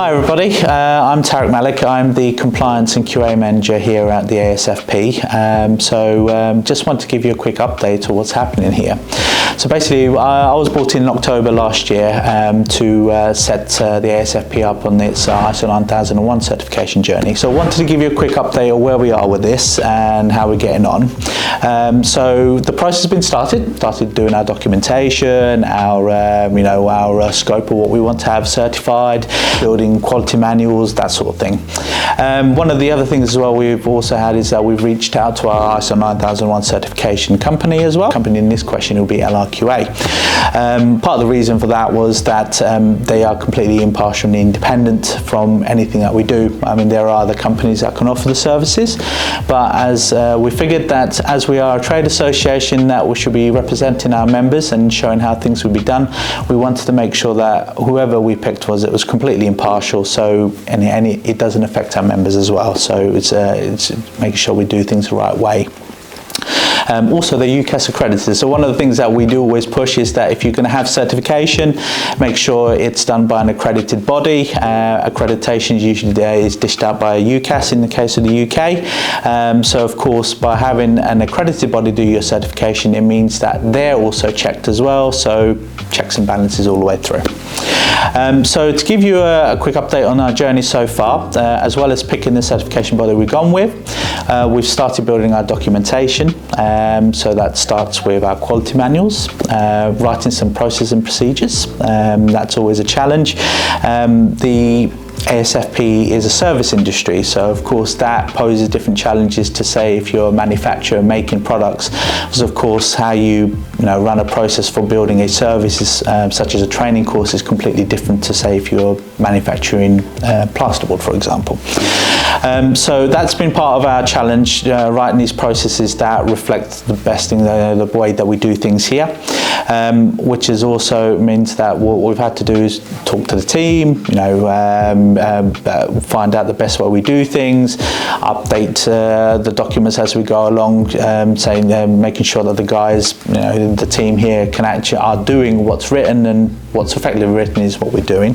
Hi everybody, I'm Tariq Malik. I'm the Compliance and QA Manager here at the ASFP. Just want to give you a quick update of what's happening here. So basically, I was brought in October last year to set the ASFP up on its ISO9001 certification journey. So I wanted to give you a quick update of where we are with this and how we're getting on. So the process has been started doing our documentation, our scope of what we want to have certified, building quality manuals, that sort of thing. One of the other things as well we've also had is that we've reached out to our ISO 9001 certification company as well. Company in this question will be LRQA. Part of the reason for that was that they are completely impartial and independent from anything that we do. I mean, there are other companies that can offer the services, but as we figured that as we are a trade association that we should be representing our members and showing how things would be done, we wanted to make sure that whoever we picked it was completely impartial, so and it doesn't affect our members as well. So it's making sure we do things the right way. Also, the UCAS accredited. So one of the things that we do always push is that if you're going to have certification, make sure it's done by an accredited body. Accreditation usually is dished out by a UCAS in the case of the UK. So of course, by having an accredited body do your certification, it means that they're also checked as well. So checks and balances all the way through. So to give you a quick update on our journey so far, as well as picking the certification body we've gone with, we've started building our documentation. So that starts with our quality manuals, writing some processes and procedures. That's always a challenge. The ASFP is a service industry, so of course that poses different challenges to, say, if you're a manufacturer making products, because of course how you run a process for building a service is, such as a training course, is completely different to, say, if you're manufacturing plasterboard, for example. So that's been part of our challenge, writing these processes that reflect the best thing, the way that we do things here, which is also means that what we've had to do is talk to the team, find out the best way we do things, update the documents as we go along, making sure that the guys, the team here are doing what's written, and what's effectively written is what we're doing.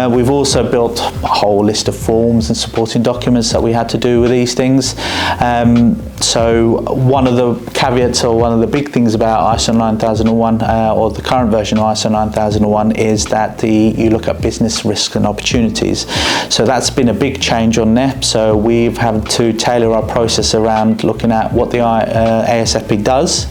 We've also built a whole list of forms and supporting documents that we had to do with these things. So one of the caveats, or one of the big things about ISO 9001 or the current version of ISO 9001 is that you look at business risks and opportunities. So that's been a big change on there. So we've had to tailor our process around looking at what the ASFP does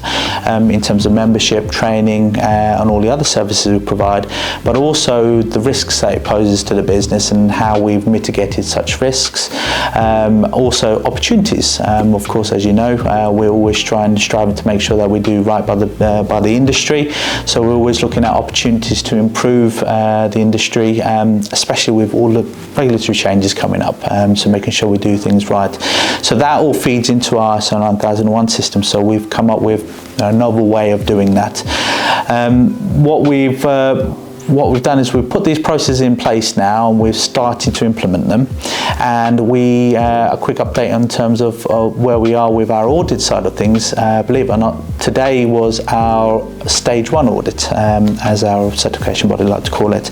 in terms of membership, training, and all the other services we provide, but also the risks that it poses to the business and how we've mitigated such risks. Also opportunities. Of course, as you know, we're always striving to make sure that we do right by the industry. So we're always looking at opportunities to improve the industry, especially with all the regulatory changes coming up. So making sure we do things right. So that all feeds into our ISO 9001 system. So we've come up with a novel way of doing that. What we've done is we've put these processes in place now, and we've started to implement them. And a quick update in terms of where we are with our audit side of things. Believe it or not, today was our stage 1 audit, as our certification body like to call it.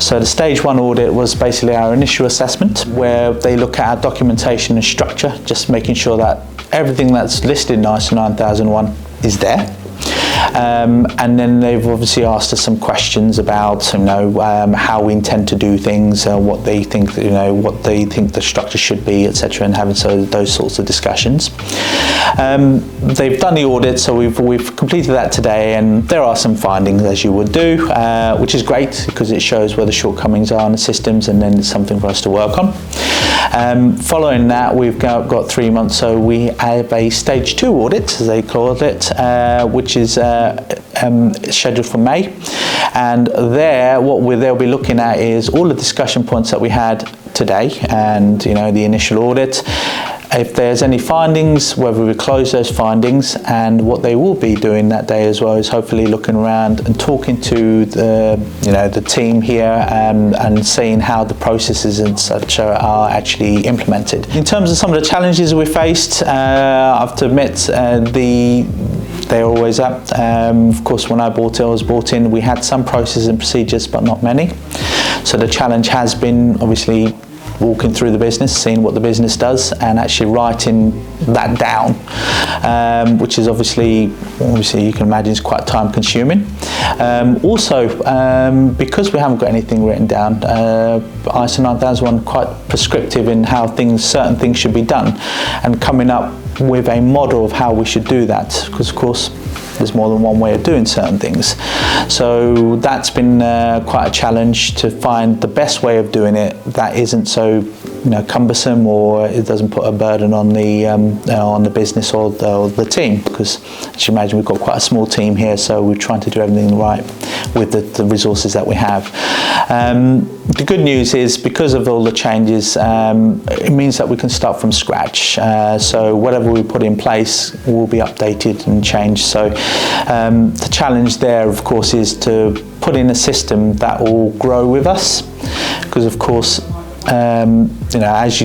So the stage 1 audit was basically our initial assessment, where they look at our documentation and structure, just making sure that everything that's listed in ISO 9001 is there. And then they've obviously asked us some questions about how we intend to do things, what they think the structure should be, etc., and having those sorts of discussions. They've done the audit, so we've completed that today, and there are some findings, as you would do, which is great because it shows where the shortcomings are in the systems, and then it's something for us to work on. Following that, we've got 3 months, so we have a stage 2 audit, as they call it, which is scheduled for May. And there, what they'll be looking at is all the discussion points that we had today, and the initial audit. If there's any findings, whether we close those findings, and what they will be doing that day as well is hopefully looking around and talking to the team here, and seeing how the processes and such are actually implemented. In terms of some of the challenges we faced, I have to admit they're always up. Of course, when I was brought in, we had some processes and procedures, but not many. So the challenge has been obviously walking through the business, seeing what the business does, and actually writing that down, which is obviously you can imagine is quite time consuming. Also, because we haven't got anything written down, ISO 9001 quite prescriptive in how certain things should be done, and coming up with a model of how we should do that, because of course there's more than one way of doing certain things. So that's been quite a challenge to find the best way of doing it that isn't so cumbersome, or it doesn't put a burden on the business or the team, because as you imagine we've got quite a small team here, so we're trying to do everything right with the resources that we have. The good news is, because of all the changes, it means that we can start from scratch. So whatever we put in place will be updated and changed. So the challenge there, of course, is to put in a system that will grow with us, because of course, as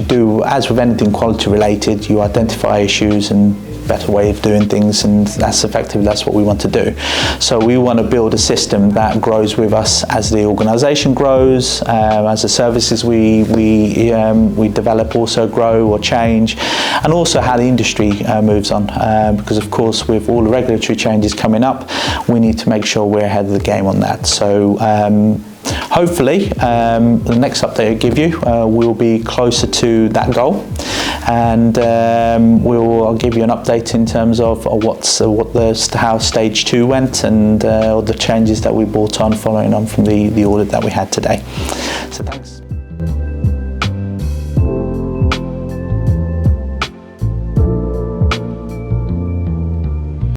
with anything quality related, you identify issues and better way of doing things, and that's what we want to do. So we want to build a system that grows with us as the organisation grows, as the services we develop also grow or change, and also how the industry moves on, because of course with all the regulatory changes coming up, we need to make sure we're ahead of the game on that. So hopefully the next update I give you will be closer to that goal, and I'll give you an update in terms of how stage 2 went, and all the changes that we brought on following on from the audit that we had today. So thanks.